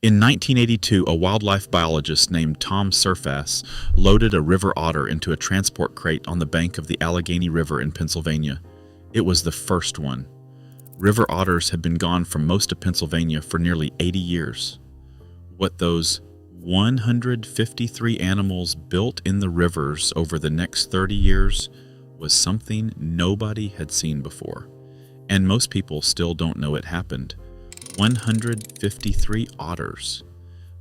In 1982, a wildlife biologist named Tom Surfass loaded a river otter into a transport crate on the bank of the Allegheny River in Pennsylvania. It was the first one. River otters had been gone from most of Pennsylvania for nearly 80 years. What those 153 animals built in the rivers over the next 30 years was something nobody had seen before, and most people still don't know it happened. 153 otters.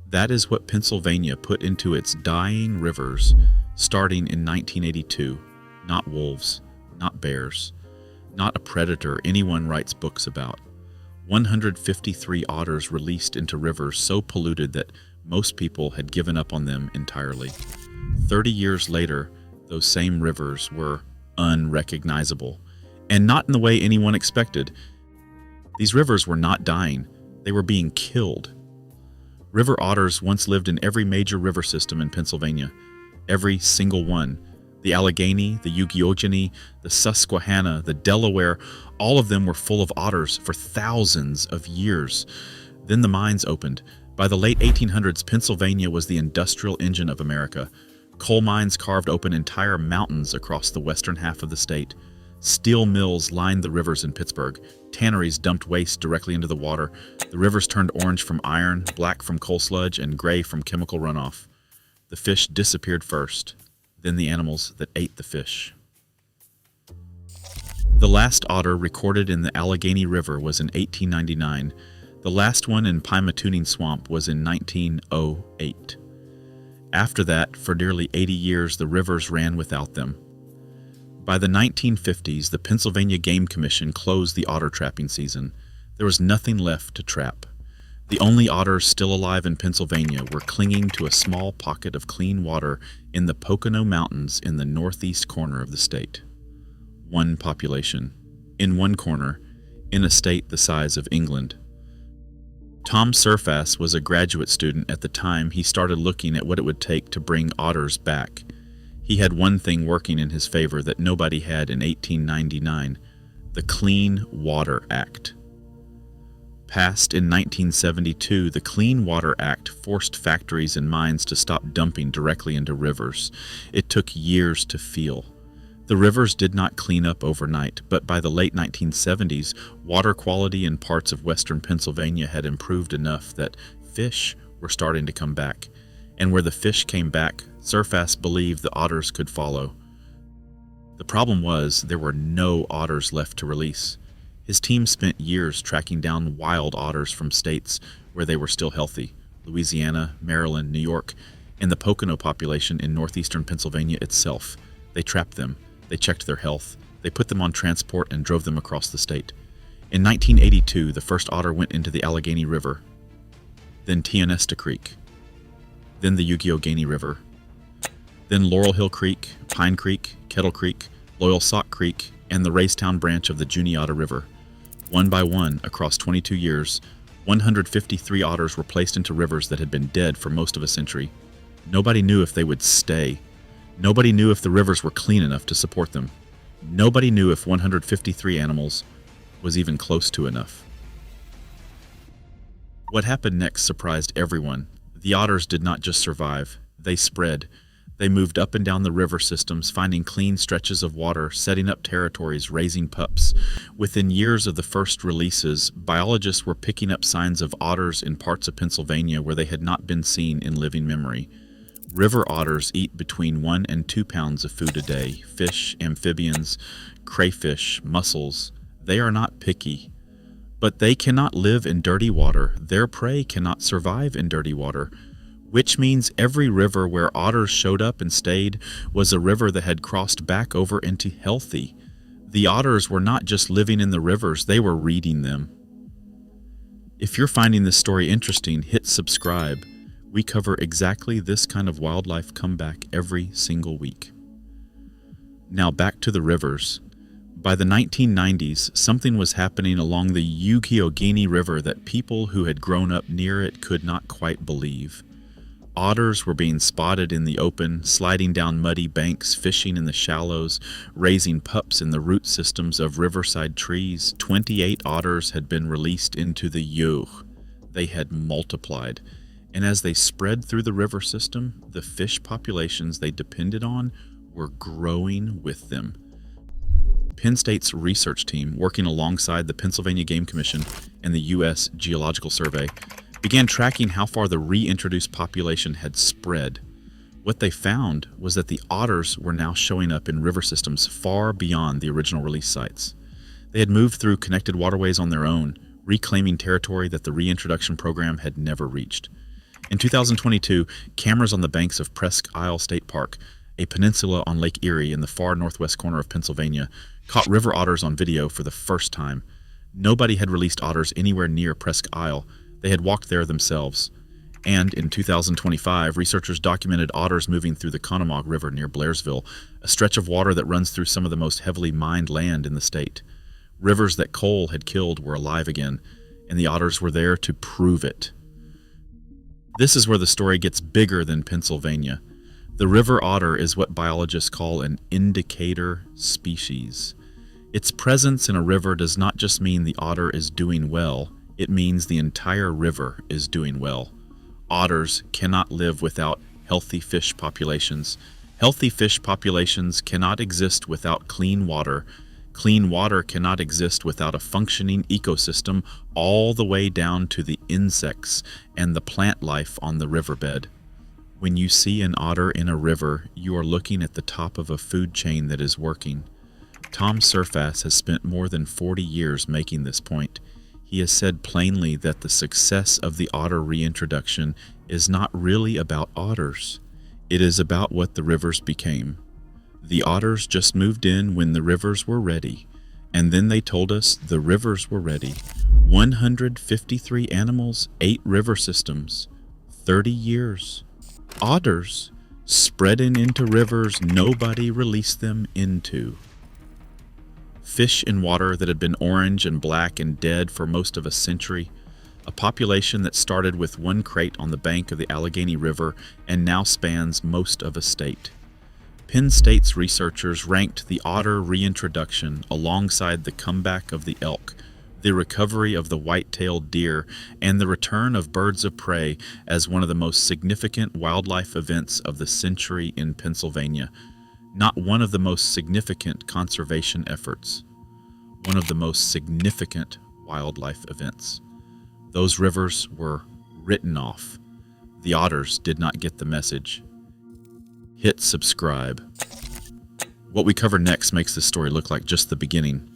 That is what Pennsylvania put into its dying rivers starting in 1982. Not wolves, not bears, not a predator anyone writes books about. 153 otters released into rivers so polluted that most people had given up on them entirely. 30 years later, those same rivers were unrecognizable, and not in the way anyone expected. These rivers were not dying, they were being killed. River otters once lived in every major river system in Pennsylvania, every single one. The Allegheny, the Youghiogheny, the Susquehanna, the Delaware, all of them were full of otters for thousands of years. Then the mines opened. By the late 1800s, Pennsylvania was the industrial engine of America. Coal mines carved open entire mountains across the western half of the state. Steel mills lined the rivers in Pittsburgh. Tanneries dumped waste directly into the water. The rivers turned orange from iron, black from coal sludge, and gray from chemical runoff. The fish disappeared first, then the animals that ate the fish. The last otter recorded in the Allegheny River was in 1899. The last one in Pymatuning Swamp was in 1908. After that, for nearly 80 years, the rivers ran without them. By the 1950s, the Pennsylvania Game Commission closed the otter trapping season. There was nothing left to trap. The only otters still alive in Pennsylvania were clinging to a small pocket of clean water in the Pocono Mountains in the northeast corner of the state. One population, in one corner, in a state the size of England. Tom Surfass was a graduate student at the time he started looking at what it would take to bring otters back. He had one thing working in his favor that nobody had in 1899, the Clean Water Act. Passed in 1972, the Clean Water Act forced factories and mines to stop dumping directly into rivers. It took years to feel. The rivers did not clean up overnight, but by the late 1970s, water quality in parts of western Pennsylvania had improved enough that fish were starting to come back. And where the fish came back, Surfass believed the otters could follow. The problem was there were no otters left to release. His team spent years tracking down wild otters from states where they were still healthy: Louisiana, Maryland, New York, and the Pocono population in northeastern Pennsylvania itself. They trapped them, they checked their health, they put them on transport and drove them across the state. In 1982, the first otter went into the Allegheny River, then Tionesta Creek, then the Youghiogheny River, then Laurel Hill Creek, Pine Creek, Kettle Creek, Loyal Sock Creek, and the Raystown branch of the Juniata River. One by one, across 22 years, 153 otters were placed into rivers that had been dead for most of a century. Nobody knew if they would stay. Nobody knew if the rivers were clean enough to support them. Nobody knew if 153 animals was even close to enough. What happened next surprised everyone. The otters did not just survive, they spread. They moved up and down the river systems, finding clean stretches of water, setting up territories, raising pups. Within years of the first releases, biologists were picking up signs of otters in parts of Pennsylvania where they had not been seen in living memory. River otters eat between 1 and 2 pounds of food a day: fish, amphibians, crayfish, mussels. They are not picky. But they cannot live in dirty water. Their prey cannot survive in dirty water, which means every river where otters showed up and stayed was a river that had crossed back over into healthy. The otters were not just living in the rivers, they were reading them. If you're finding this story interesting, hit subscribe. We cover exactly this kind of wildlife comeback every single week. Now back to the rivers. By the 1990s, something was happening along the Youghiogheny River that people who had grown up near it could not quite believe. Otters were being spotted in the open, sliding down muddy banks, fishing in the shallows, raising pups in the root systems of riverside trees. 28 otters had been released into the Yough. They had multiplied, and as they spread through the river system, the fish populations they depended on were growing with them. Penn State's research team, working alongside the Pennsylvania Game Commission and the U.S. Geological Survey, began tracking how far the reintroduced population had spread. What they found was that the otters were now showing up in river systems far beyond the original release sites. They had moved through connected waterways on their own, reclaiming territory that the reintroduction program had never reached. In 2022, cameras on the banks of Presque Isle State Park, a peninsula on Lake Erie in the far northwest corner of Pennsylvania, caught river otters on video for the first time. Nobody had released otters anywhere near Presque Isle. They had walked there themselves. And in 2025, researchers documented otters moving through the Conemaugh River near Blairsville, a stretch of water that runs through some of the most heavily mined land in the state. Rivers that coal had killed were alive again, and the otters were there to prove it. This is where the story gets bigger than Pennsylvania. The river otter is what biologists call an indicator species. Its presence in a river does not just mean the otter is doing well, it means the entire river is doing well. Otters cannot live without healthy fish populations. Healthy fish populations cannot exist without clean water. Clean water cannot exist without a functioning ecosystem all the way down to the insects and the plant life on the riverbed. When you see an otter in a river, you are looking at the top of a food chain that is working. Tom Surfass has spent more than 40 years making this point. He has said plainly that the success of the otter reintroduction is not really about otters. It is about what the rivers became. The otters just moved in when the rivers were ready, and then they told us the rivers were ready. 153 animals, 8 river systems, 30 years. Otters spreading into rivers nobody released them into. Fish in water that had been orange and black and dead for most of a century, a population that started with one crate on the bank of the Allegheny River and now spans most of a state. Penn State's researchers ranked the otter reintroduction alongside the comeback of the elk, the recovery of the white-tailed deer, and the return of birds of prey as one of the most significant wildlife events of the century in Pennsylvania. Not one of the most significant conservation efforts, one of the most significant wildlife events. Those rivers were written off. The otters did not get the message. Hit subscribe. What we cover next makes this story look like just the beginning.